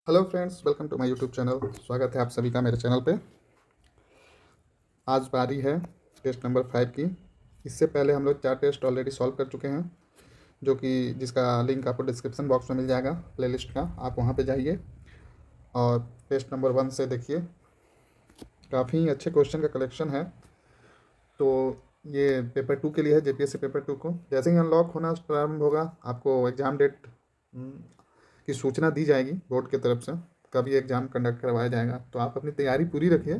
Hello friends, welcome to my YouTube channel. स्वागत है आप सभी का मेरे चैनल पे। आज बारी है टेस्ट नंबर 5 की। इससे पहले हम लोग 4 टेस्ट ऑलरेडी सॉल्व कर चुके हैं, जो कि जिसका लिंक आपको डिस्क्रिप्शन बॉक्स में मिल जाएगा प्लेलिस्ट का। आप वहां पे जाइए और टेस्ट नंबर 1 से देखिए। काफ़ी अच्छे क्वेश्चन का कलेक्शन है। तो ये पेपर 2 के लिए है, जेपीएससी पेपर 2 को। जैसे ही अनलॉक होना प्रारंभ होगा, आपको एग्ज़ाम डेट की सूचना दी जाएगी बोर्ड की तरफ से, कभी एग्ज़ाम कंडक्ट करवाया जाएगा। तो आप अपनी तैयारी पूरी रखिए,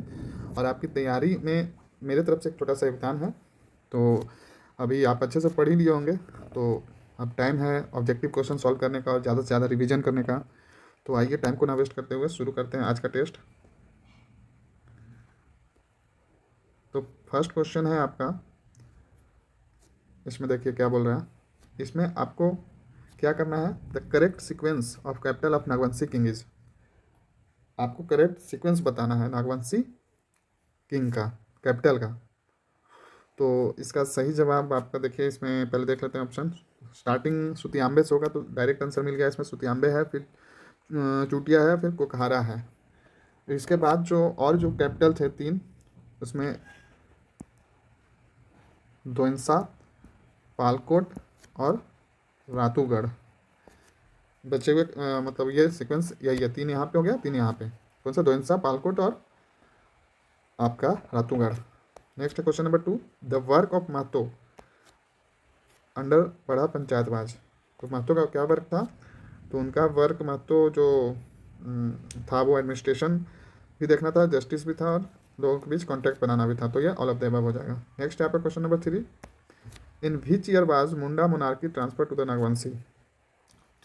और आपकी तैयारी में मेरे तरफ से एक छोटा सा योगदान है। तो अभी आप अच्छे से पढ़ ही लिए होंगे, तो अब टाइम है ऑब्जेक्टिव क्वेश्चन सॉल्व करने का और ज़्यादा से ज़्यादा रिवीजन करने का। तो आइए, टाइम को ना वेस्ट करते हुए शुरू करते हैं आज का टेस्ट। तो फर्स्ट क्वेश्चन है आपका, इसमें देखिए क्या बोल रहा है। इसमें आपको क्या करना है, the correct sequence of capital of Nagvanshi king is. आपको करेक्ट सीक्वेंस बताना है नागवंशी किंग का, कैपिटल का। तो इसका सही जवाब आपका देखिए, इसमें पहले देख लेते हैं ऑप्शन। स्टार्टिंग सुतियाम्बे से होगा, तो डायरेक्ट आंसर मिल गया। इसमें सुतियाम्बे है, फिर चूटिया है, फिर कुकहारा है। इसके बाद जो कैपिटल थे 3, उसमें दोइंसा, पालकोट और रातूगढ़ बचे हुए। मतलब ये सीक्वेंस यही है, 3 यहाँ पे हो गया, 3 यहाँ पे। कौन सा? दोइंसा, पालकोट और आपका Ratugarh. Next question number 2, the work of Mahto under पढ़ा पंचायतराज। तो महतो का क्या वर्क था? तो उनका वर्क, महतो जो था, वो एडमिनिस्ट्रेशन भी देखना था, जस्टिस भी था, और लोगों के बीच कॉन्टैक्ट बनाना भी था। तो ये ऑल ऑफ द अबव हो जाएगा। नेक्स्ट यहाँ पर question number 3, in which year was Munda monarchy transfer to the Nagvanshi.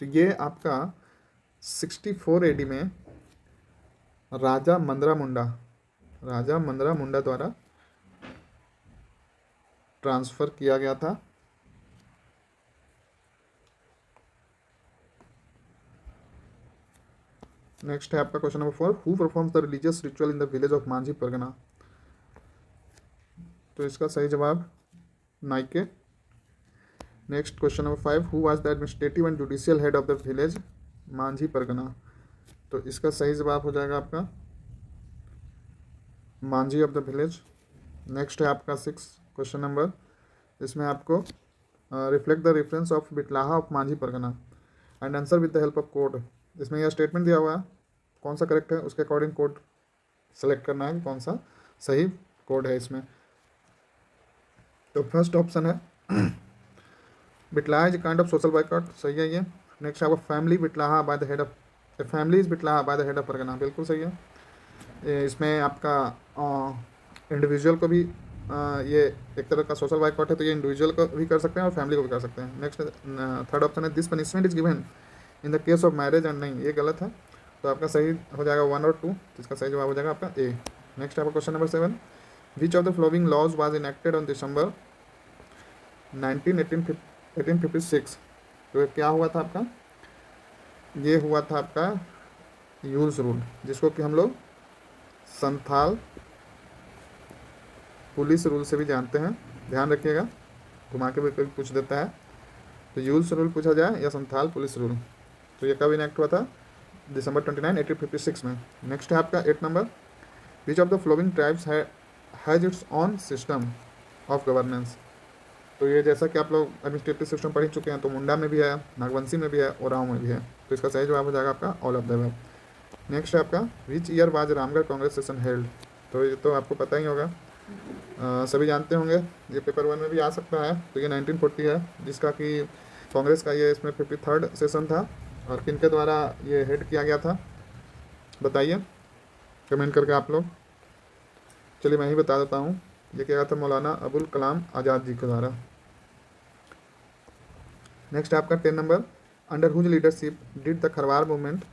तो ये आपका 64 एडी में राजा मंदरा मुंडा द्वारा ट्रांसफ़र किया गया था। नेक्स्ट है आपका question number 4, who performs the religious ritual in the village of Manjhi Pargana. तो इसका सही जवाब Naike. Next question number 5, who was the administrative and judicial head of the village Manjhi Pargana. तो इसका सही जवाब हो जाएगा आपका Manjhi of the village. Next है आपका 6 क्वेश्चन नंबर, इसमें आपको reflect the reference of Bitlaha of Manjhi Pargana and answer with the help of code. इसमें यह स्टेटमेंट दिया हुआ है, कौन सा करेक्ट है उसके अकॉर्डिंग कोड सेलेक्ट करना है कि कौन सा सही कोड है इसमें। तो फर्स्ट ऑप्शन है Bitlaha is kind of social boycott, सही है ये। नेक्स्ट आपका family Bitlaha by the head of, family is Bitlaha by the head of Pargana, बिल्कुल सही है। इसमें आपका इंडिविजुअल को भी ये एक तरह का सोशल बाइकआउट है, तो ये इंडिविजुअल को भी कर सकते हैं और फैमिली को भी कर सकते हैं। नेक्स्ट थर्ड ऑप्शन है, this punishment is given in the case of marriage and, नहीं, ये गलत है। तो आपका सही हो जाएगा 1 और 2, जिसका सही जवाब हो जाएगा आपका ए। नेक्स्ट आपका question number 7, which of the following laws was enacted on December 1856। तो ये क्या हुआ था आपका? ये हुआ था आपका यूल्स रूल, जिसको कि हम लोग संथाल पुलिस रूल से भी जानते हैं। ध्यान रखिएगा, घुमा के भी कभी पूछ देता है। तो यूल्स रूल पूछा जाए या संथाल पुलिस रूल। तो ये कब इनेक्ट हुआ था? दिसंबर 29, 1856 में। नेक्स्ट है आपका 8 number, which of the flowing tribes has its on system of governance. तो ये जैसा कि आप लोग एडमिनिस्ट्रेटिव सिस्टम पढ़ चुके हैं, तो मुंडा में भी है, नागवंशी में भी है, ओराव में भी है। तो इसका सही जवाब हो जाएगा आपका all of the above. Next है आपका, विच year was Ramgarh Congress session held. तो ये तो आपको पता ही होगा, सभी जानते होंगे, ये पेपर 1 में भी आ सकता है। तो ये 1940 है, जिसका कि कांग्रेस का ये इसमें 53rd सेशन था। और किन के द्वारा ये हेड किया गया था, बताइए कमेंट करके आप लोग। चलिए मैं ही बता देता हूँ, ये किया गया था मौलाना अबुल कलाम आज़ाद जी के द्वारा। नेक्स्ट आपका 10 number, under whose leadership did the Kharwar movement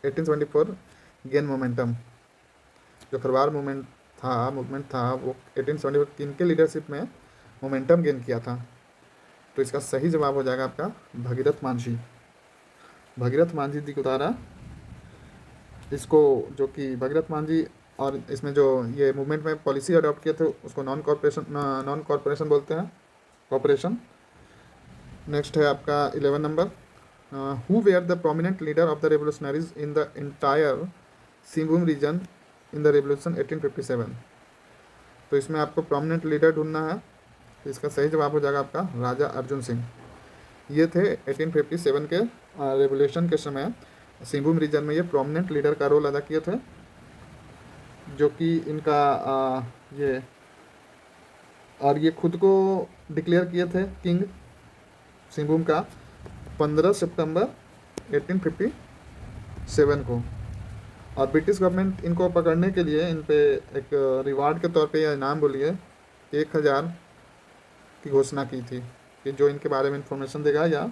1874 gain momentum. जो खरवार मूवमेंट था वो 1874 किन के लीडरशिप में मोमेंटम गेन किया था। तो इसका सही जवाब हो जाएगा आपका भगीरथ मांझी जी के द्वारा इसको, जो कि भगीरथ मांझी, और इसमें जो ये मूवमेंट में पॉलिसी अडॉप्ट किए थे उसको नॉन कॉरपोरेशन बोलते हैं, कॉरपोरेशन। नेक्स्ट है आपका 11 number, who were the prominent leader of the revolutionaries in the entire Singhbhum region in the revolution 1857। तो इसमें आपको प्रोमिनेंट लीडर ढूंढना है, तो इसका सही जवाब हो जाएगा आपका राजा अर्जुन सिंह। ये थे 1857 के रेवोल्यूशन के समय सिंहभूम रीजन में ये प्रोमिनेंट लीडर का रोल अदा किए थे, जो कि इनका ये और ये खुद को डिक्लेयर किए थे किंग सिंहभूम का 15 सितंबर 1857 को। और ब्रिटिश गवर्नमेंट इनको पकड़ने के लिए इन पे एक रिवार्ड के तौर पे या इनाम बोलिए 1000 की घोषणा की थी कि जो इनके बारे में इंफॉर्मेशन देगा या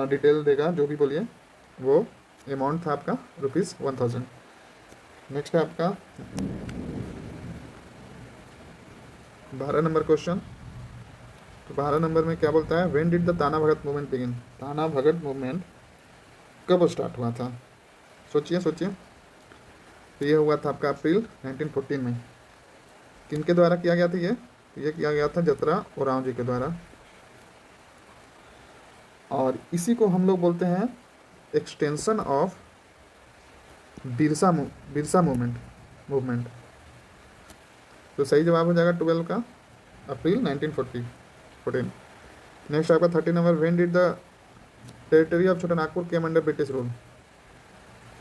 डिटेल देगा, जो भी बोलिए, वो अमाउंट था आपका ₹1000। नेक्स्ट है आपका 12 नंबर क्वेश्चन। तो 12 नंबर में क्या बोलता है, व्हेन डिड द ताना भगत मूवमेंट बिगिन। ताना भगत मूवमेंट कब स्टार्ट हुआ था? सोचिए सोचिए। तो ये हुआ था आपका अप्रैल 1914 में। किनके द्वारा किया गया था ये? तो ये किया गया था जतरा ओरांव जी के द्वारा। और इसी को हम लोग बोलते हैं एक्सटेंशन ऑफ बिरसा मूवमेंट। तो सही जवाब हो जाएगा 12 का अप्रैल 1914। नेक्स्ट आपका 30 number, when did the territory of Chotanagpur came under British rule.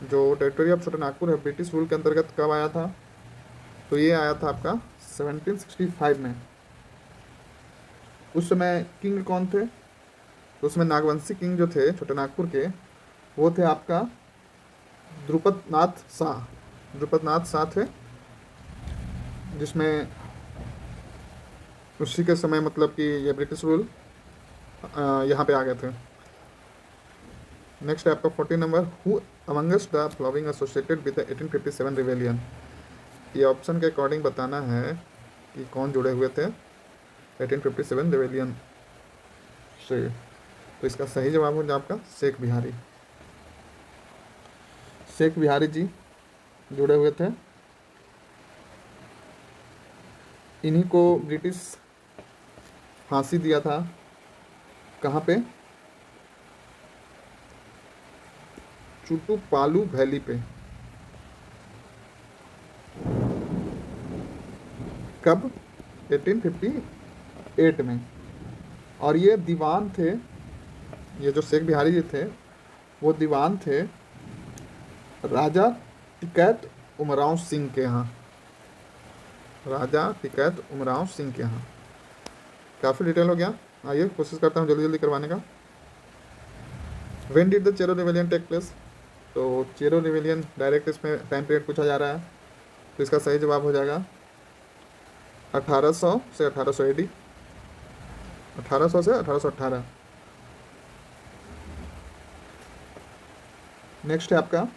जो टेरिटरी ऑफ छोटानागपुर है ब्रिटिश रूल के अंतर्गत कब आया था? तो ये आया था आपका 1765 में। उस समय किंग कौन थे? तो उसमें नागवंशी किंग जो थे छोटानागपुर के, वो थे आपका द्रुपद नाथ शाह थे, जिसमें उसी के समय मतलब कि ये ब्रिटिश रूल यहाँ पे आ गए थे। नेक्स्ट है आपका 40 number, who amongst the following associated with the 1857 rebellion. ये ऑप्शन के अकॉर्डिंग बताना है कि कौन जुड़े हुए थे 1857 रिवेलियन से। तो इसका सही जवाब हो जाए आपका शेख बिहारी जी जुड़े हुए थे। इन्हीं को ब्रिटिश फांसी दिया था, कहाँ पे? चुटुपालू वैली पे। कब? 1858 में। और ये दीवान थे, ये जो शेख बिहारी जी थे वो दीवान थे राजा टिकैत उमराव सिंह के यहाँ। काफ़ी डिटेल हो गया। आइए कोशिश करता हूँ जल्दी जल्दी करवाने का। When did the Chero rebellion take place. तो चेरो रिवेलियन डायरेक्ट इसमें टाइम पीरियड पूछा जा रहा है, तो इसका सही जवाब हो जाएगा 1800 से 1800 AD, 1800 से 1818। नेक्स्ट है आपका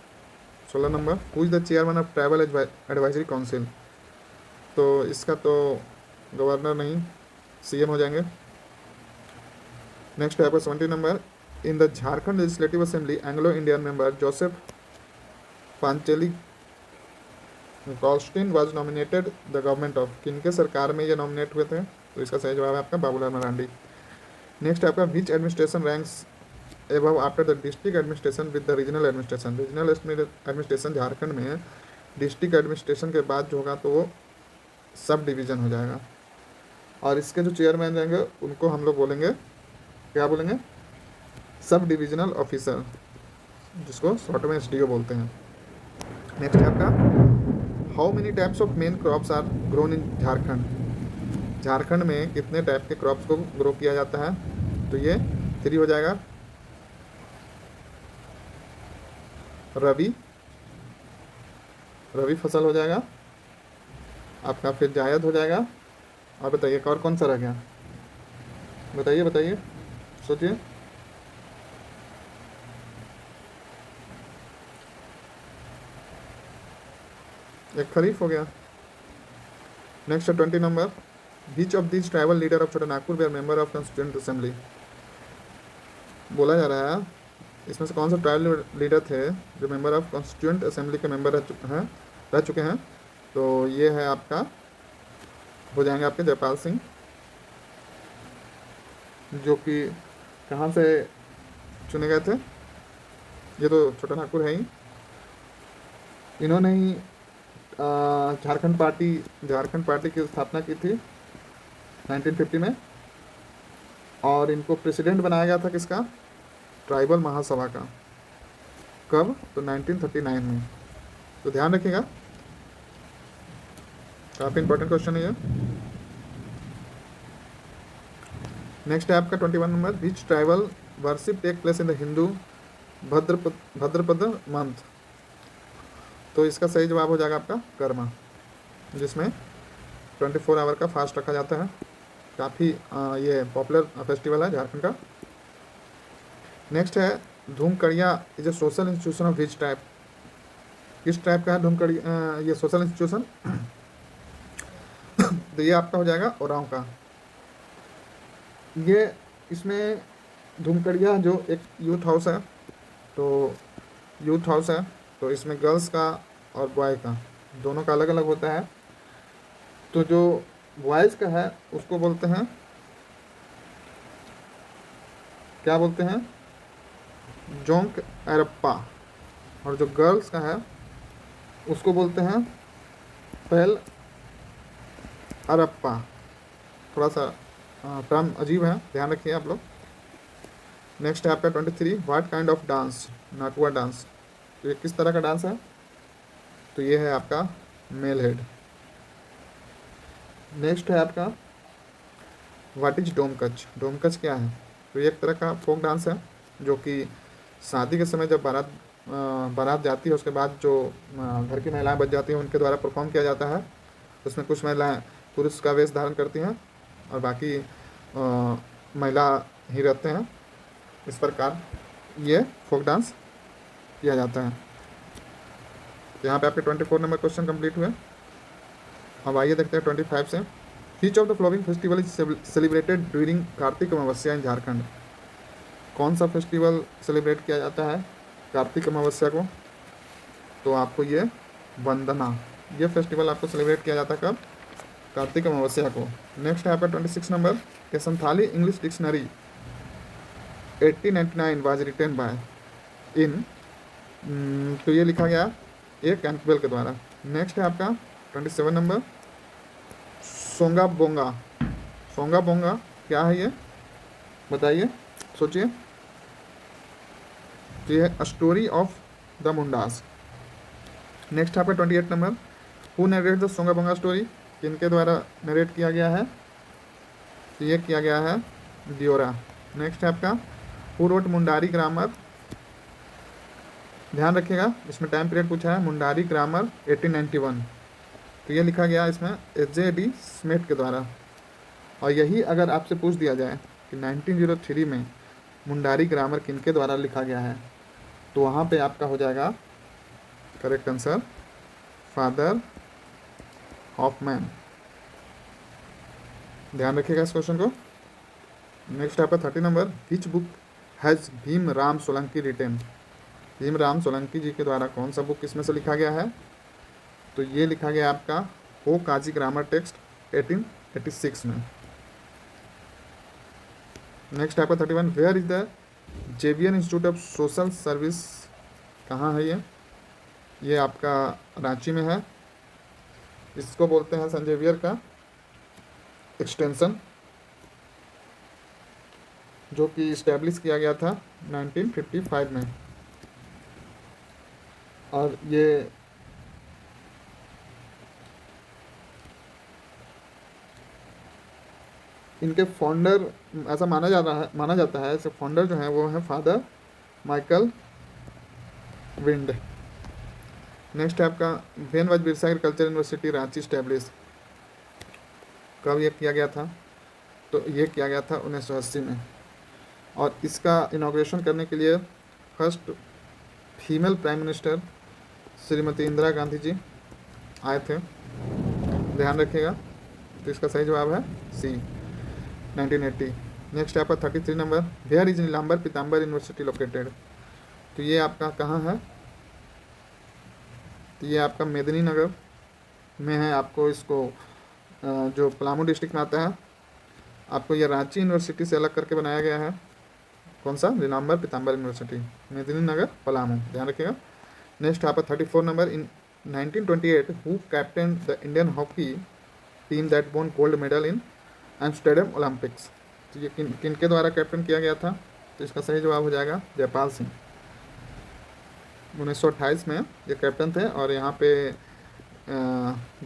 16 number, who is the chairman of travel advisory council. तो इसका तो गवर्नर नहीं, CM हो जाएंगे। नेक्स्ट है आपका 70 number, in the Jharkhand legislative assembly Anglo Indian member Joseph Pancheli Galstaun was nominated the government of. किनके सरकार में ये नॉमिनेट हुए थे? तो इसका सही जवाब है आपका बाबूलाल मरांडी। नेक्स्ट है आपका which administration ranks above after the district administration with the regional administration. Regional administration Jharkhand में डिस्ट्रिक्ट एडमिनिस्ट्रेशन के बाद जो होगा तो वो सब डिवीज़न हो जाएगा। और इसके जो चेयरमैन रहेंगे उनको हम लोग बोलेंगे, क्या बोलेंगे? सब डिविजनल ऑफिसर, जिसको शॉर्ट में SDO बोलते हैं। नेक्स्ट है आपका how many types of main crops are grown in Jharkhand. Jharkhand में कितने टाइप के क्रॉप्स को ग्रो किया जाता है? तो ये 3 हो जाएगा। रबी फसल हो जाएगा आपका, फिर जायद हो जाएगा, और बताइए और कौन सा रह गया? बताइए सोचिए। एक खरीफ हो गया। Next 20 number, which of this tribal leader of Chhotanagpur were member of constituent assembly. बोला जा रहा है इसमें से कौन सा ट्राइबल लीडर थे जो मेंबर ऑफ कॉन्स्टिट्यूएंट असेंबली के मेंबर रह चुके हैं। तो ये है आपका, हो जाएंगे आपके जयपाल सिंह, जो कि कहाँ से चुने गए थे। ये तो छोटा ठाकुर है ही, इन्होंने ही झारखंड पार्टी की स्थापना की थी 1950 में, और इनको प्रेसिडेंट बनाया गया था किसका, ट्राइबल महासभा का। कब, तो 1939 में। तो ध्यान रखिएगा, काफ़ी इंपॉर्टेंट क्वेश्चन है ये। नेक्स्ट है आपका 21 number, which tribal worship take place in the Hindu Bhadrapad month. तो इसका सही जवाब हो जाएगा आपका कर्मा, जिसमें 24 आवर का फास्ट रखा जाता है। काफ़ी ये पॉपुलर फेस्टिवल है झारखंड का। नेक्स्ट है Dhumkuria is a social institution of which type. किस टाइप का है धूमकड़िया ये सोशल इंस्टीट्यूशन? तो ये आपका हो जाएगा ओरांव का। ये इसमें धूमकड़िया जो एक यूथ हाउस है, तो यूथ हाउस है, तो इसमें गर्ल्स का और बॉय का दोनों का अलग अलग होता है। तो जो बॉयज़ का है उसको बोलते हैं, क्या बोलते हैं, जोंक एरप्पा, और जो गर्ल्स का है उसको बोलते हैं पहल अरप्पा। थोड़ा सा टर्म अजीब है, ध्यान रखिए आप लोग। नेक्स्ट है आपका 23, what kind of dance, Natua dance. तो ये किस तरह का डांस है? तो ये है आपका मेल हेड। नेक्स्ट है आपका व्हाट इज डोमकच। डोमकच क्या है? तो ये एक तरह का फोक डांस है, जो कि शादी के समय जब बारात जाती है उसके बाद जो घर की महिलाएं बच जाती हैं उनके द्वारा परफॉर्म किया जाता है। उसमें कुछ महिलाएं पुरुष का वेश धारण करती हैं और बाकी महिला ही रहते हैं। इस प्रकार ये फोक डांस किया जाता है। यहाँ पे आपके 24 नंबर क्वेश्चन कंप्लीट हुए। अब आइए देखते हैं 25 से। विच of the following festival is celebrated during Kartik अमावस्या इन झारखंड। कौन सा फेस्टिवल सेलिब्रेट किया जाता है कार्तिक अमावस्या को? तो आपको ये वंदना, ये फेस्टिवल आपको सेलिब्रेट किया जाता है कब? कार्तिक अमावस्या को। नेक्स्ट है आपका 26 नंबर, के Santhali English dictionary 1899 was written by in. तो ये लिखा गया ए कैंपबेल के द्वारा। नेक्स्ट है आपका 27 नंबर, सोंगा बोंगा। सोंगा बोंगा क्या है ये बताइए, सोचिए। तो ये है story of the Mundas. Next आपका 28 number, who narrate the Songa Bonga story. किनके द्वारा नरेट किया गया है? तो ये किया गया है दियोरा। नेक्स्ट है आपका हु रोट मुंडारी ग्रामर। ध्यान रखिएगा, इसमें टाइम पीरियड पूछा है, मुंडारी ग्रामर 1891। तो ये लिखा गया इसमें एच.जे.डी. स्मिथ के द्वारा। और यही अगर आपसे पूछ दिया जाए कि 1903 में मुंडारी ग्रामर किनके द्वारा लिखा गया है, तो वहाँ पे आपका हो जाएगा करेक्ट आंसर फादर हॉफमैन। ध्यान रखिएगा इस क्वेश्चन को। नेक्स्ट आपका 30 number, which book has Bhim Ram Solanki written. Bhim Ram Solanki ji के द्वारा कौन सा बुक इसमें से लिखा गया है? तो ये लिखा गया आपका हो काजी ग्रामर टेक्स्ट 1886 में। नेक्स्ट आपका 31, where is the Xavier institute of social service. कहाँ है ये आपका रांची में है। इसको बोलते हैं सेंट जेवियर का एक्सटेंशन, जो कि इस्टेब्लिश किया गया था 1955 में। और ये इनके फाउंडर ऐसा माना जाता है ऐसे फाउंडर जो हैं वो हैं फादर माइकल विंड। नेक्स्ट है आपका when was Birsa agriculture university Ranchi establish. कब ये किया गया था? तो ये किया गया था 1980 में। और इसका इनॉग्रेशन करने के लिए first female prime minister Shrimati Indira Gandhi ji आए थे। ध्यान रखिएगा। तो इसका सही जवाब है सी 1980। नेक्स्ट है आपका 33 number, where is Nilamber Pitamber university located. तो ये आपका कहाँ है? तो ये आपका मेदिनीनगर में है। आपको इसको जो पलामू डिस्ट्रिक्ट में आता है, आपको ये रांची यूनिवर्सिटी से अलग करके बनाया गया है। कौन सा? नीलांबर पीताम्बर यूनिवर्सिटी, मेदिनीनगर, पलामू, ध्यान रखिएगा। नेक्स्ट यहाँ पर 34 number, in 1928 who captain the Indian hockey team that won gold medal in Amsterdam Olympics. तो ये किनके द्वारा कैप्टन किया गया था? तो इसका सही जवाब हो जाएगा जयपाल सिंह। 1928 में ये कैप्टन थे और यहाँ पे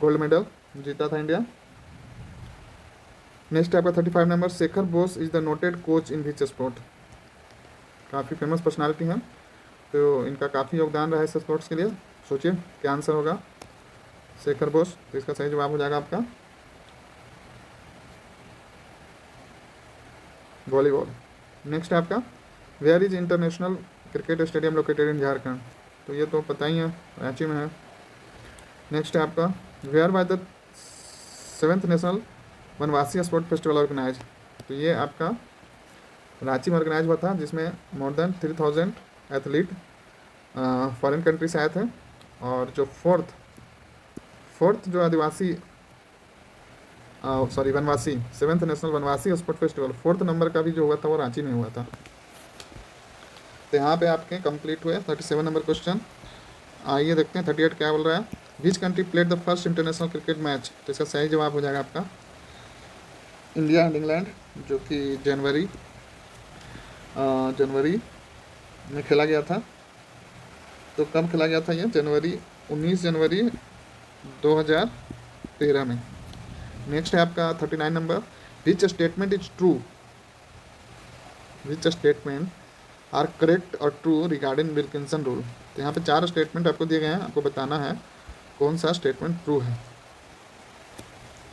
गोल्ड मेडल जीता था इंडिया। नेक्स्ट आपका 35 number, Shekhar Bose is the noted coach in which sport. काफ़ी फेमस पर्सनालिटी हैं, तो इनका काफ़ी योगदान रहा है इस स्पोर्ट्स के लिए। सोचिए क्या आंसर होगा? शेखर बोस। तो इसका सही जवाब हो जाएगा आपका वॉलीबॉल। नेक्स्ट है आपका, where is international cricket stadium located in Jharkhand. तो ये तो पता ही है, रांची में है। नेक्स्ट है आपका, where by the 7th national Vanvasi sport festival organise. तो ये आपका रांची में ऑर्गेनाइज हुआ था, जिसमें more than 3000 athlete foreign country से आए थे। और जो फोर्थ जो आदिवासी वनवासी 7th national Vanvasi sport festival 4th number का भी जो हुआ था वो रांची में हुआ था। तो यहाँ पे आपके कंप्लीट हुए 37 नंबर क्वेश्चन। आइए देखते हैं 38 क्या बोल रहा है। Which country played the first international cricket match. तो इसका सही जवाब हो जाएगा आपका इंडिया एंड इंग्लैंड, जो कि जनवरी में खेला गया था। तो कब खेला गया था ये? 19 जनवरी 2013 में। नेक्स्ट है आपका 39 number, which statement is true, which statement are correct और ट्रू रिगार्डिंग विल्किंसन रूल। तो यहाँ पे 4 स्टेटमेंट आपको दिए गए हैं, आपको बताना है कौन सा स्टेटमेंट ट्रू है।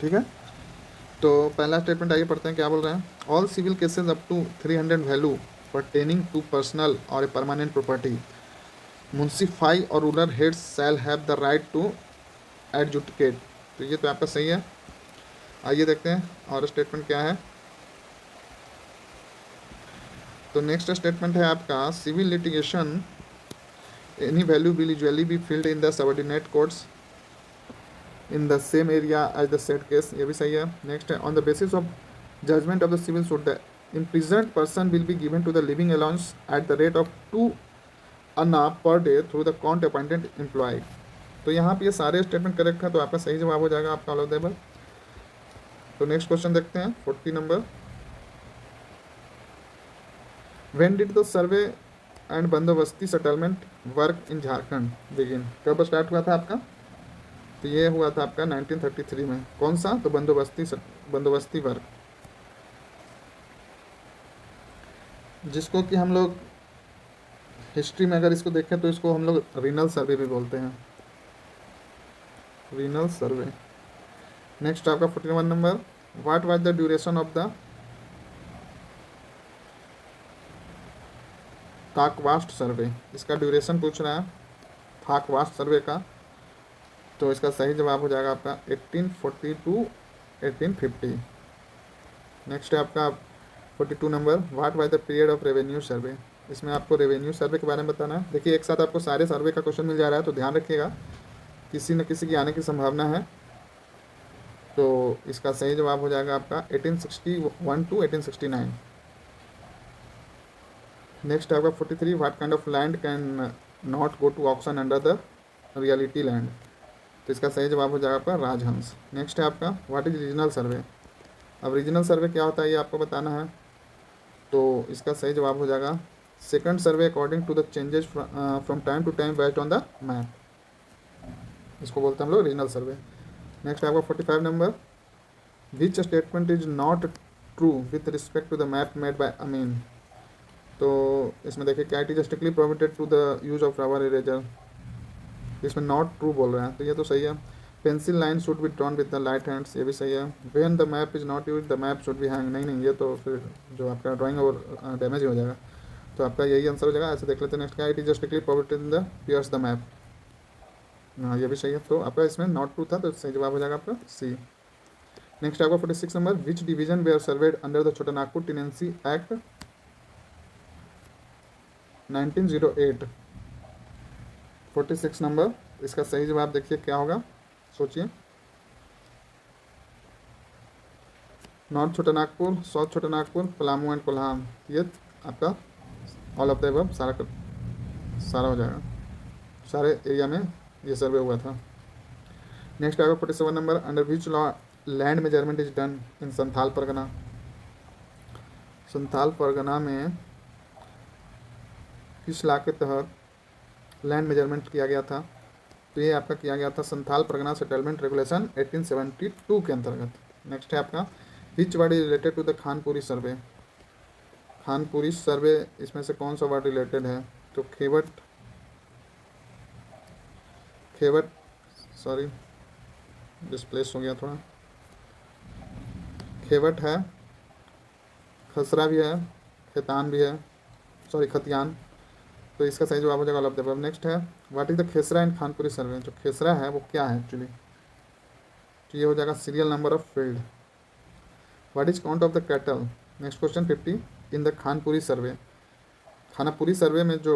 ठीक है, तो पहला स्टेटमेंट आइए पढ़ते हैं क्या बोल रहे हैं। All civil cases up to 300 value pertaining to personal और ए परमानेंट प्रॉपर्टी मुंसिफाई और rural heads shall have the right to adjudicate. तो ये तो आपका सही है। आइए देखते हैं और स्टेटमेंट क्या है। तो नेक्स्ट स्टेटमेंट है आपका, civil litigation any value will usually be filled in the subordinate courts in the same area as the set case. ये भी सही है। नेक्स्ट है, on the basis of judgement of the civil suit the imprisoned person will be given to the living allowance at the rate of 2 anna per day through the court appointed employee। तो यहाँ पे ये सारे statement correct है, तो आपका सही जवाब हो जाएगा आपका ऑल ऑफ द अबव। तो नेक्स्ट क्वेश्चन देखते हैं 40 number, when did the survey and bandobasti settlement work in Jharkhand begin. कब स्टार्ट हुआ था आपका? तो ये हुआ था आपका 1933 में। कौन सा? तो बंदोबस्ती वर्क, जिसको कि हम लोग हिस्ट्री में अगर इसको देखें तो इसको हम लोग रीनल सर्वे भी बोलते हैं, रीनल सर्वे। नेक्स्ट आपका 41 number, what was the duration of the Thakbast survey. इसका ड्यूरेशन पूछ रहा है थाकवास्ट सर्वे का। तो इसका सही जवाब हो जाएगा आपका 1840 to 1850। नेक्स्ट है आपका 42 number, what was the period of revenue survey. इसमें आपको रेवेन्यू सर्वे के बारे में बताना है। देखिए एक साथ आपको सारे सर्वे का क्वेश्चन मिल जा रहा है, तो ध्यान रखिएगा, किसी न किसी की आने की संभावना है। तो इसका सही जवाब हो जाएगा आपका 1861 to 1869। नेक्स्ट आपका 43, what kind of land can not go to auction under the reality land. तो इसका सही जवाब हो जाएगा आपका राजहंस। नेक्स्ट है आपका, व्हाट इज रीजनल सर्वे। अब रीजनल सर्वे क्या होता है ये आपको बताना है। तो इसका सही जवाब हो जाएगा second survey according to the changes from time to time based on the map, इसको बोलते हैं हम लोग रीजनल सर्वे। नेक्स्ट आपका 45 number, which statement is not true with respect to the map made by Amin. तो इसमें देखिए क्या, it is strictly prohibited to the use of rubber eraser, इसमें नॉट ट्रू बोल रहे हैं, तो ये तो सही है। Pencil line should be drawn with the light hands, ये भी सही है। When the map is not use the map should be hang, नहीं ये तो फिर जो आपका ड्राइंग और डैमेज हो जाएगा, तो आपका यही आंसर हो जाएगा। ऐसे देख लेते हैं नेक्स्ट क्या, it is strictly prohibited in the piers the map, हाँ ये भी सही है। तो आपका इसमें नॉट ट्रू था, तो सही जवाब हो जाएगा आपका सी। नेक्स्ट आपका 46 number, which division were served under the Chota Nagpur tenancy act 1908। 46 number, इसका सही जवाब देखिए क्या होगा, सोचिए। नॉर्थ छोटा नागपुर, साउथ छोटा नागपुर, पलामू एंड कोल्हान, ये आपका ऑल ऑफ द एबव, सारा हो जाएगा, सारे एरिया में ये सर्वे हुआ था। नेक्स्ट आएगा 47 number, under which law land measurement is done in Santhal Pargana. Santhal Pargana में किस लॉ के तहत लैंड मेजरमेंट किया गया था? तो ये आपका किया गया था संथाल परगना सेटलमेंट रेगुलेशन 1872 के अंतर्गत। नेक्स्ट है आपका which word is related to the Khanapuri survey. Khanapuri survey इसमें से कौन सा वर्ड रिलेटेड है? तो खेवट, खेवट सॉरी डिस्प्लेस हो गया थोड़ा, खेवट है, खसरा भी है, खेतान भी है, सॉरी खतियान। तो इसका सही जवाब हो जाएगा all of the above. Next है व्हाट इज द खेसरा इन खानपुरी सर्वे। जो खेसरा है वो क्या है एक्चुअली? तो ये हो जाएगा serial number of field. What is count of the cattle. Next question 50 in the Khanapuri survey. Khanapuri survey में जो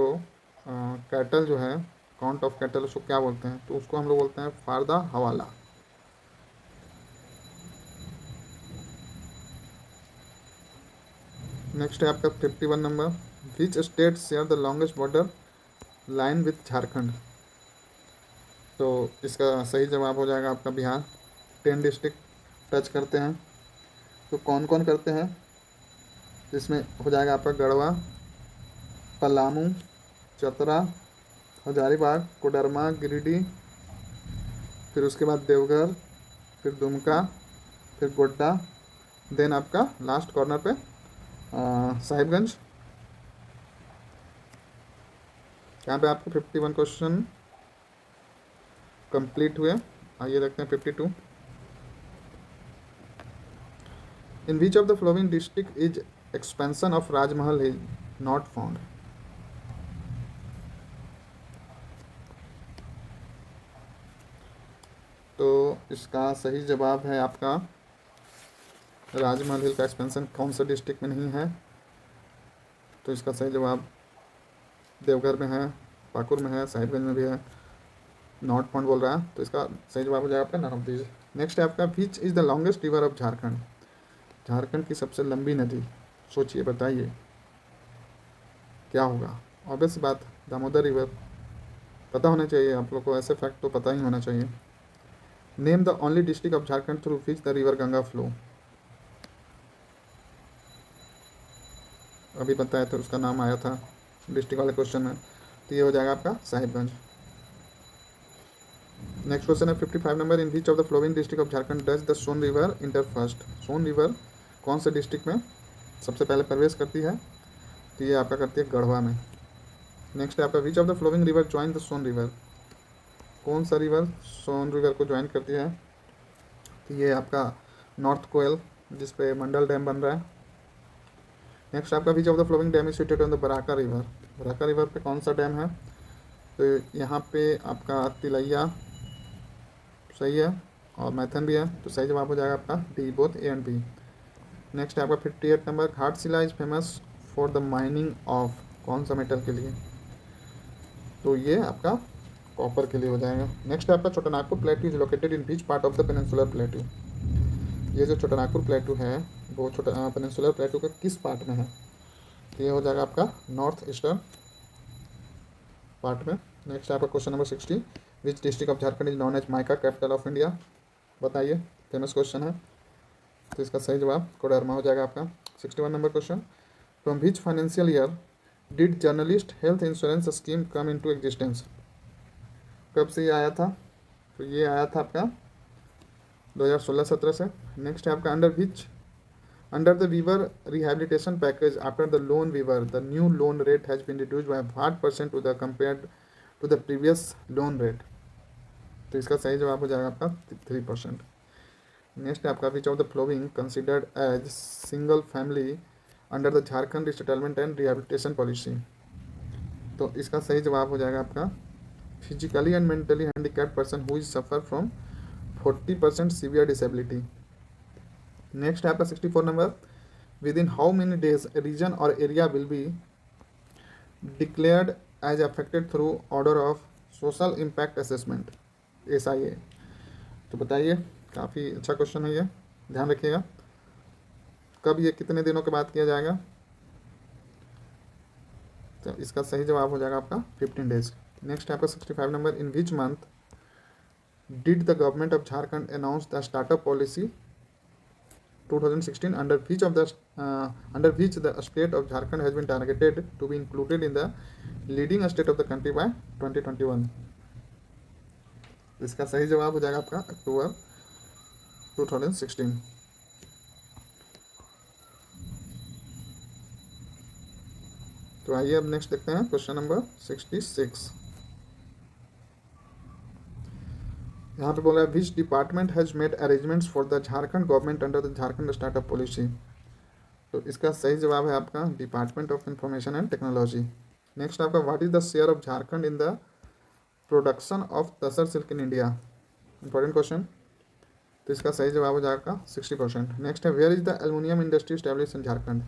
कैटल जो है, काउंट ऑफ कैटल, उसको क्या बोलते हैं? तो उसको हम लोग बोलते हैं फारदा हवाला। नेक्स्ट है आपका 51 number, which state share the longest border line with Jharkhand. तो इसका सही जवाब हो जाएगा आपका बिहार। 10 डिस्ट्रिक्ट टच करते हैं, तो कौन कौन करते हैं? इसमें हो जाएगा आपका गढ़वा, पलामू, चतरा, हजारीबाग, कोडरमा, गिरिडीह, फिर उसके बाद देवघर, फिर दुमका, फिर गोड्डा, देन आपका लास्ट कॉर्नर पे साहिबगंज। यहाँ पे आपके 51 क्वेश्चन कंप्लीट हुए। आइए देखते हैं 52। In which of the following district is expansion of Rajmahal is not found. तो इसका सही जवाब है आपका राजमहल हिल का एक्सपेंशन कौन सा डिस्ट्रिक्ट में नहीं है? तो इसका सही जवाब देवघर में है, पाकुर में है, साहिबगंज में भी है, नॉट पॉइंट बोल रहा है। तो इसका सही जवाब हो जाएगा आपका नन ऑफ दीज। नेक्स्ट है आपका which is the longest river of Jharkhand. Jharkhand की सबसे लंबी नदी, सोचिए बताइए क्या होगा? ऑब्वियस बात दामोदर रिवर, पता होना चाहिए आप लोग को, ऐसे फैक्ट तो पता ही होना चाहिए। Name the only district of Jharkhand through which the river Ganga flow. अभी बताया था उसका नाम आया था डिस्ट्रिक्ट वाले क्वेश्चन में, तो ये हो जाएगा आपका साहिबगंज। नेक्स्ट क्वेश्चन है 55 number, in which of the following district of Jharkhand does the Son river enter first. Son river कौन से डिस्ट्रिक्ट में सबसे पहले प्रवेश करती है? तो ये आपका करती है गढ़वा में। नेक्स्ट है आपका which of the following river join the Son river. कौन सा रिवर सोन रिवर को ज्वाइन करती है? तो ये आपका नॉर्थ कोयल, जिसपे मंडल डैम बन रहा है। नेक्स्ट आपका which of the flowing dam is situated on the Baraka river. Baraka river पे कौन सा डैम है? तो यहाँ पे आपका तिलैया सही है और मैथन भी है, तो सही जवाब हो जाएगा आपका D, both A and B. Next है आपका 58 number, Ghatshila is famous for the mining of कौन सा मेटल के लिए? तो ये आपका कॉपर के लिए हो जाएगा। नेक्स्ट है आपका छोटा Nagpur प्लेटू is located in beach part of the peninsular प्लेटू। ये जो छोटा नागपुर प्लेटू है वो छोटा पेनिनसुलर प्लेटू का किस पार्ट में है? तो ये हो जाएगा आपका नॉर्थ ईस्टर्न पार्ट में। नेक्स्ट है आपका question number 60, which district of Jharkhand is known as mica capital of India. बताइए, फेमस क्वेश्चन है। तो इसका सही जवाब कोडरमा हो जाएगा आपका। 61 number question, from which financial year did journalist health insurance scheme come into existence. कब से ये आया था? तो ये आया था आपका 2016-17 से। नेक्स्ट है आपका under the weaver rehabilitation package after the loan waiver the new loan rate has been reduced by 5% to the compared to the previous loan rate. तो इसका सही जवाब हो जाएगा आपका 3%। नेक्स्ट है आपका which of the following considered as single family under the Jharkhand resettlement and rehabilitation policy. तो इसका सही जवाब हो जाएगा आपका physically and mentally handicapped person who is suffer from 40% severe disability. Next है आपका 64 number, within how many days region or area will be declared as affected through order of social impact assessment SIA। तो बताइए, काफ़ी अच्छा question है ये, ध्यान रखिएगा। कब ये कितने दिनों के बाद किया जाएगा? तो इसका सही जवाब हो जाएगा आपका 15 डेज। नेक्स्ट है आपका 65 number, in which month did the government of Jharkhand announce the startup policy 2016 under which the state of Jharkhand has been targeted to be included in the leading state of the country by 2021। इसका सही जवाब हो जाएगा आपका अक्टूबर 2016। तो आइए अब next देखते हैं क्वेश्चन नंबर 66। यहाँ पे बोला है which department has made arrangements for the Jharkhand government under the Jharkhand startup policy. तो इसका सही जवाब है आपका department of information and technology. Next आपका what is the share of Jharkhand in the production of tussar silk in India. Important question. तो इसका सही जवाब हो जाएगा 60%। नेक्स्ट है where is the aluminium industry establish in Jharkhand.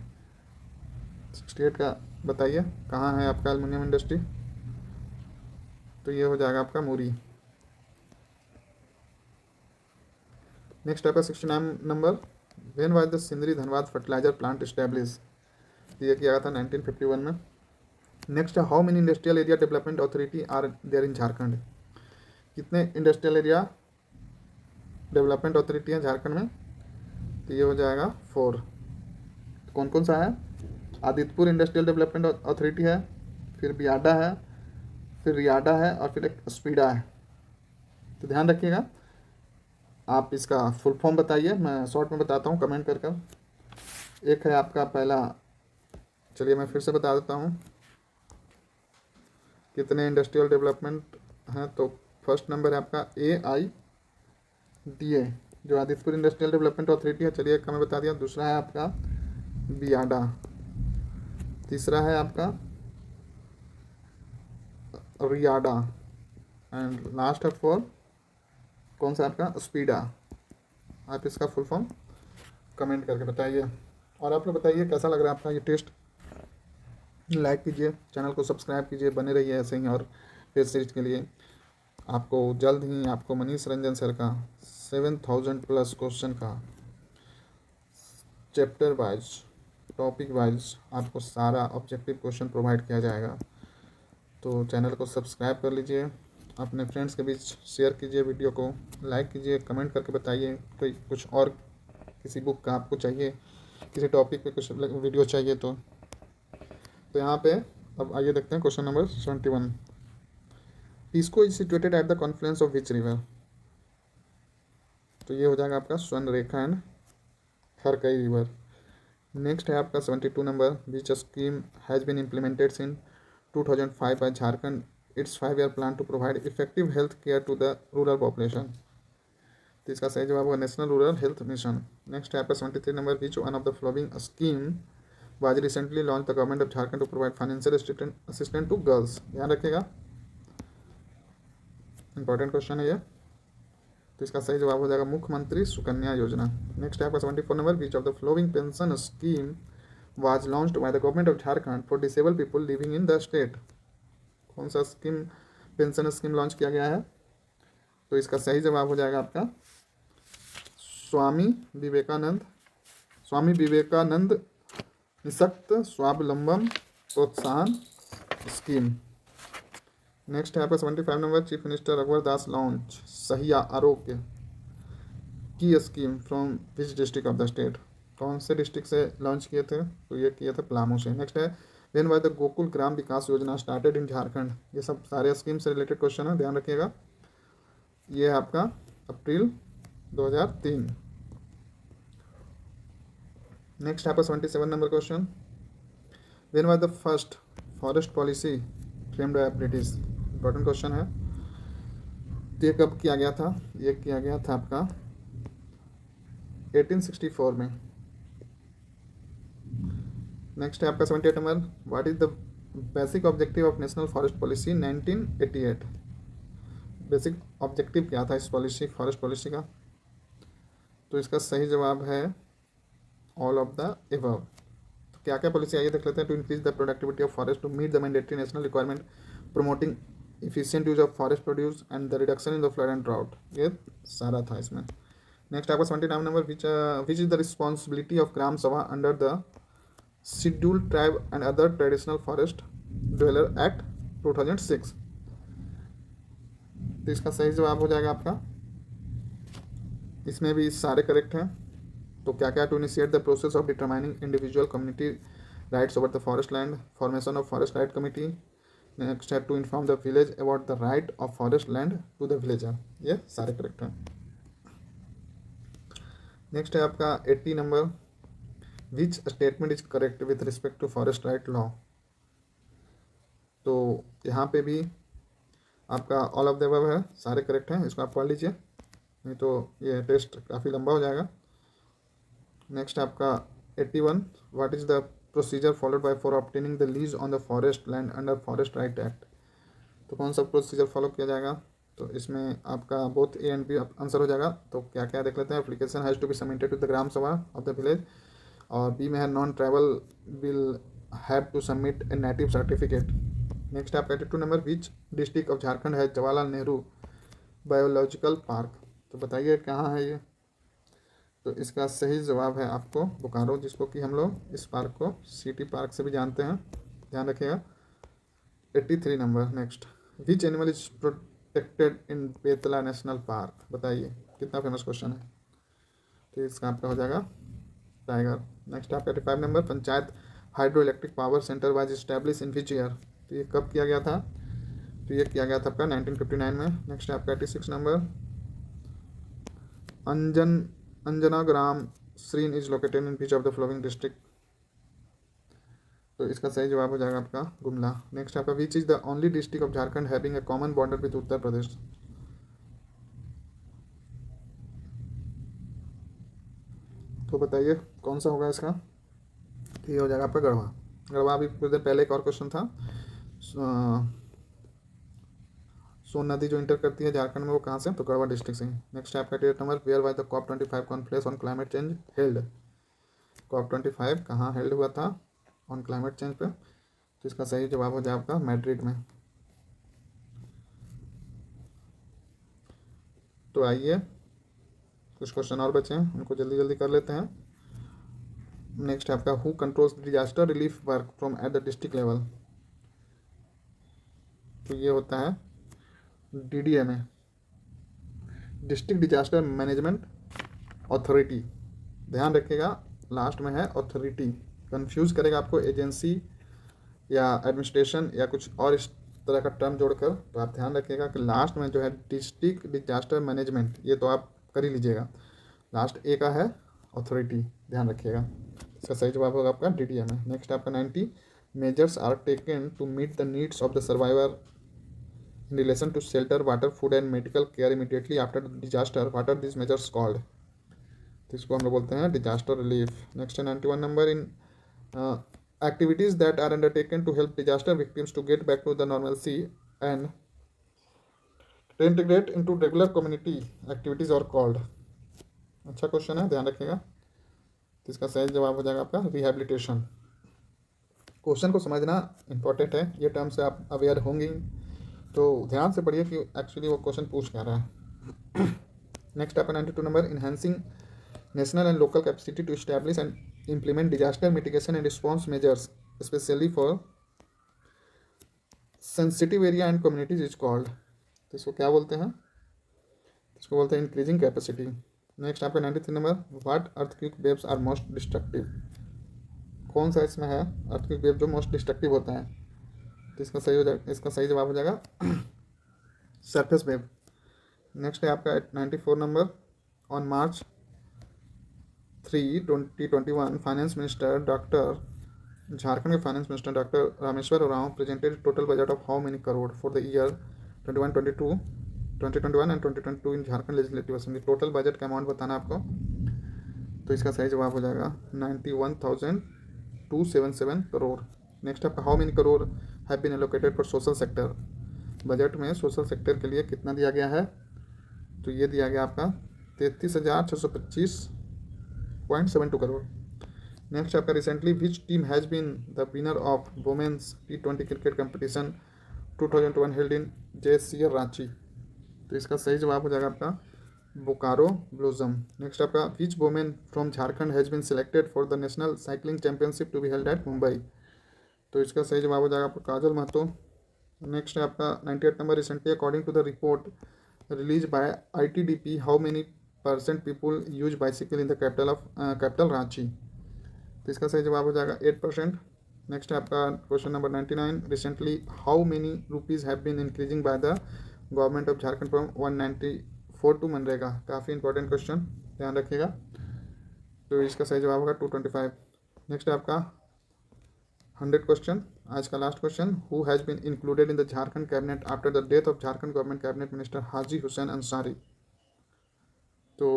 68 का बताइए कहाँ है आपका एल्युमिनियम इंडस्ट्री। तो ये हो जाएगा आपका मूरी। नेक्स्ट आपका 69 number, when was the Sindri Dhanbad fertiliser plant establish. ये किया गया था 1951 में। नेक्स्ट है how many industrial area development authority are there in Jharkhand. कितने इंडस्ट्रियल एरिया डेवलपमेंट अथॉरिटी है झारखंड में। तो ये हो जाएगा 4। कौन कौन सा है, आदित्यपुर इंडस्ट्रियल डेवलपमेंट अथॉरिटी है, फिर बियाडा है, फिर रियाडा है और फिर एक स्पीडा है। तो ध्यान रखिएगा, आप इसका फुल फॉर्म बताइए, मैं शॉर्ट में बताता हूँ कमेंट कर कर। एक है आपका पहला, चलिए मैं फिर से बता देता हूँ कितने इंडस्ट्रियल डेवलपमेंट हैं। तो फर्स्ट नंबर है आपका AIDA जो आदित्यपुर इंडस्ट्रियल डेवलपमेंट अथॉरिटी है, चलिए एक मैं बता दिया। दूसरा है आपका बियाडा, तीसरा है आपका रियाडा एंड लास्ट है 4 कौन सा आपका स्पीडा। आप इसका फुल फॉर्म कमेंट करके बताइए। और आप लोग बताइए कैसा लग रहा है आपका ये टेस्ट। लाइक कीजिए, चैनल को सब्सक्राइब कीजिए, बने रहिए ऐसे ही। और फिर सीरीज के लिए आपको जल्द ही आपको मनीष रंजन सर का 7000+ क्वेश्चन का चैप्टर वाइज टॉपिक वाइज आपको सारा ऑब्जेक्टिव क्वेश्चन प्रोवाइड किया जाएगा। तो चैनल को सब्सक्राइब कर लीजिए, अपने फ्रेंड्स के बीच शेयर कीजिए, वीडियो को लाइक कीजिए, कमेंट करके बताइए कोई कुछ और किसी बुक का आपको चाहिए, किसी टॉपिक पे कुछ वीडियो चाहिए तो यहाँ पे अब आइए देखते हैं क्वेश्चन नंबर 71। पिस्को is situated at the confluence of which river. तो ये हो जाएगा आपका Swarnarekha and Kharkai river. Next है आपका 72 number, which scheme has been implemented in 2005 by Jharkhand its 5-year plan to provide effective health care to the rural population. तो इसका सही जवाब होगा national rural health mission. Next है आपका 73 number, which one of the following scheme was recently launch the government of Jharkhand to provide financial assistant to girls. ध्यान रखिएगा, important question है ये। तो इसका सही जवाब हो जाएगा मुख्यमंत्री सुकन्या योजना। नेक्स्ट है आपका 74 number, which of the following pension scheme was launched by the government of Jharkhand for disable people living in the state. कौन सा स्कीम पेंशन स्कीम लॉन्च किया गया है। तो इसका सही जवाब हो जाएगा आपका स्वामी विवेकानंद निःशक्त स्वावलंबन प्रोत्साहन स्कीम। नेक्स्ट है आपका 75 नंबर, चीफ मिनिस्टर रघुवर दास लॉन्च सहिया आरोग्य की scheme from which district of the state. कौन से डिस्ट्रिक्ट से लॉन्च किए थे। तो ये किए थे पलामू से। नेक्स्ट है व्हेन वाज द गोकुल ग्राम विकास योजना स्टार्टेड इन झारखंड। ये सब सारे स्कीम से रिलेटेड क्वेश्चन है, ध्यान रखिएगा। ये है आपका अप्रैल 2003। नेक्स्ट है आपका 77 number question, when was the first forest policy framed by British. Important question है। तो ये कब किया गया था। ये किया गया था आपका 1864 में। नेक्स्ट है आपका 78 number, what is the basic objective of national forest policy 1988। Basic objective क्या था इस पॉलिसी फॉरेस्ट पॉलिसी का। तो इसका सही जवाब है ऑल ऑफ द एबव। तो क्या क्या पॉलिसी आइए देख लेते हैं। To increase the productivity of forest to meet the mandatory national requirement, promoting efficient use of forest produce and the reduction in the flood and drought. ये सारा था इसमें। नेक्स्ट आपका 79 number, which is the responsibility of Gram Sabha under the scheduled tribe and other traditional forest dweller act 2006। तो इसका सही जवाब हो जाएगा आपका, इसमें भी सारे करेक्ट हैं। तो क्या क्या, to initiate the process of determining individual community rights over the forest land, formation of forest right committee. Next है to inform the village about the right of forest land to the villager. ये सारे correct हैं। Next है आपका 80 number, which statement is correct with respect to forest right law. तो यहाँ पे भी आपका ऑल ऑफ द अबव है, सारे करेक्ट हैं, इसको आप पढ़ लीजिए, नहीं तो ये टेस्ट काफ़ी लंबा हो जाएगा। नेक्स्ट आपका 81, what is the procedure followed by for obtaining the lease on the forest land under forest right act. तो कौन सा प्रोसीजर फॉलो किया जाएगा, तो इसमें आपका both A and B answer हो जाएगा। तो क्या क्या देख लेते हैं, application has to be submitted to the Gram Sabha of the village, और बी में है non tribal will have to submit a native certificate. Next आपका 82 number, which district of Jharkhand है जवाहरलाल नेहरू बायोलॉजिकल पार्क। तो बताइए कहाँ है ये। तो इसका सही जवाब है आपको बोकारो, जिसको कि हम लोग इस पार्क को सिटी पार्क से भी जानते हैं, ध्यान रखिएगा। 83 number, next, which animal is protected in Betla national park. बताइए, कितना फेमस क्वेश्चन है। तो इसका आपका हो जाएगा टाइगर। नेक्स्ट आपका 85 number, panchayat hydro electric power centre was establish in which year. तो ये कब किया गया था, तो ये किया गया था आपका 1959 में। नेक्स्ट आपका 86 नंबर, अंजना ग्राम श्रीन is located in which of the following district. तो इसका सही जवाब हो जाएगा आपका गुमला। नेक्स्ट आपका, which is the only district of Jharkhand having a common border with Uttar Pradesh. तो बताइए कौन सा होगा इसका। तो ये हो जाएगा आपका गढ़वा। गढ़वा अभी कुछ देर पहले एक और क्वेश्चन था, सोन नदी जो इंटर करती है झारखंड में वो कहाँ से, तो गढ़वा डिस्ट्रिक्ट से। नेक्स्ट आपका 88 number, where was the COP25 conference on climate change held. COP25 कहाँ हेल्ड हुआ था ऑन क्लाइमेट चेंज पे, तो इसका सही जवाब हो जाए आपका मैड्रिड में। तो आइए कुछ क्वेश्चन और बचे हैं, उनको जल्दी जल्दी कर लेते हैं। नेक्स्ट आपका, who controls disaster relief work from at the district level. तो ये होता है DDMA, district disaster management authority. ध्यान रखिएगा लास्ट में है अथॉरिटी, कंफ्यूज करेगा आपको एजेंसी या एडमिनिस्ट्रेशन या कुछ और इस तरह का टर्म जोड़कर। तो आप ध्यान रखिएगा कि लास्ट में जो है डिस्ट्रिक्ट डिजास्टर मैनेजमेंट, ये तो आप कर ही लीजिएगा, लास्ट ए का है अथॉरिटी, ध्यान रखिएगा। इसका सही जवाब होगा आपका DDMA। नेक्स्ट आपका 90, measures are taken to meet the needs of the survivor in relation to shelter, water, food and medical care immediately after disaster. What are these measures called? तो इसको हम लोग बोलते हैं डिजास्टर रिलीफ। नेक्स्ट है 91 number, in activities that are undertaken to help disaster victims to get back to the normalcy and reintegrate into regular community activities are called। अच्छा question है, ध्यान रखिएगा। तो इसका सही जवाब हो जाएगा आपका रिहेबिलिटेशन। क्वेश्चन को समझना इंपॉर्टेंट है, ये टर्म से आप अवेयर होंगे, तो ध्यान से पढ़िए कि एक्चुअली वो क्वेश्चन पूछ क्या रहा है। नेक्स्ट आपका 92 number, enhancing national and local capacity to establish and implement disaster mitigation and response measures specially for sensitive area and communities is called. तो इसको क्या बोलते हैं, इसको बोलते हैं इंक्रीजिंग कैपेसिटी। नेक्स्ट आपका 93 number, what earthquake waves are most destructive. कौन सा इसमें है अर्थक्वेक वेव जो मोस्ट डिस्ट्रक्टिव होता है, तो इसका सही हो जाएगा, इसका सही जवाब हो जाएगा सरफेस वेव। नेक्स्ट है आपका 94 number, on March 3, 2021 finance minister doctor, Jharkhand के finance minister doctor Rameshwar Oraon presented total budget of how many crore for the year 2021 and 2022 in Jharkhand legislative assembly. Total budget का अमाउंट बताना आपको, तो इसका सही जवाब हो जाएगा 91,277 करोड़। नेक्स्ट आपका, how many crore have been allocated for social sector. Budget में सोशल सेक्टर के लिए कितना दिया गया है, तो ये दिया गया आपका 33,625.72 करोड़। नेक्स्ट आपका, recently which team has been the winner of women's T20 cricket competition 2021 held in JCR Ranchi. तो इसका सही जवाब हो जाएगा आपका बोकारो ब्लूजम। नेक्स्ट आपका, which women from Jharkhand has been selected for the national cycling championship to be held at Mumbai. तो इसका सही जवाब हो जाएगा आपका काजल महतो। नेक्स्ट है आपका 98 number, recently according to the report release by ITDP how many % people use bicycle in the capital Ranchi. तो इसका सही जवाब हो जाएगा 8%। नेक्स्ट है आपका question number 99, recently how many rupees have been increasing by the government of Jharkhand from 194 to MNREGA. काफ़ी important question, ध्यान रखिएगा। तो इसका सही जवाब होगा 225। नेक्स्ट है आपका 100 क्वेश्चन, आज का last question, who has been included in the Jharkhand cabinet after the death of Jharkhand government cabinet minister Haji Hussain Ansari. तो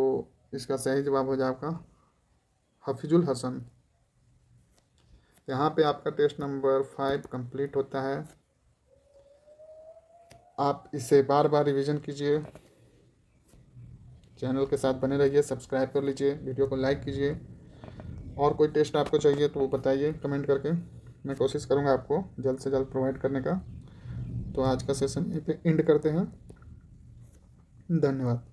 इसका सही जवाब हो जाएगा आपका हफीजुल हसन। यहाँ पे आपका टेस्ट नंबर 5 कंप्लीट होता है। आप इसे बार बार रिवीजन कीजिए, चैनल के साथ बने रहिए, सब्सक्राइब कर लीजिए, वीडियो को लाइक कीजिए। और कोई टेस्ट आपको चाहिए तो वो बताइए कमेंट करके, मैं कोशिश करूँगा आपको जल्द से जल्द प्रोवाइड करने का। तो आज का सेशन यहीं पे एंड करते हैं। धन्यवाद।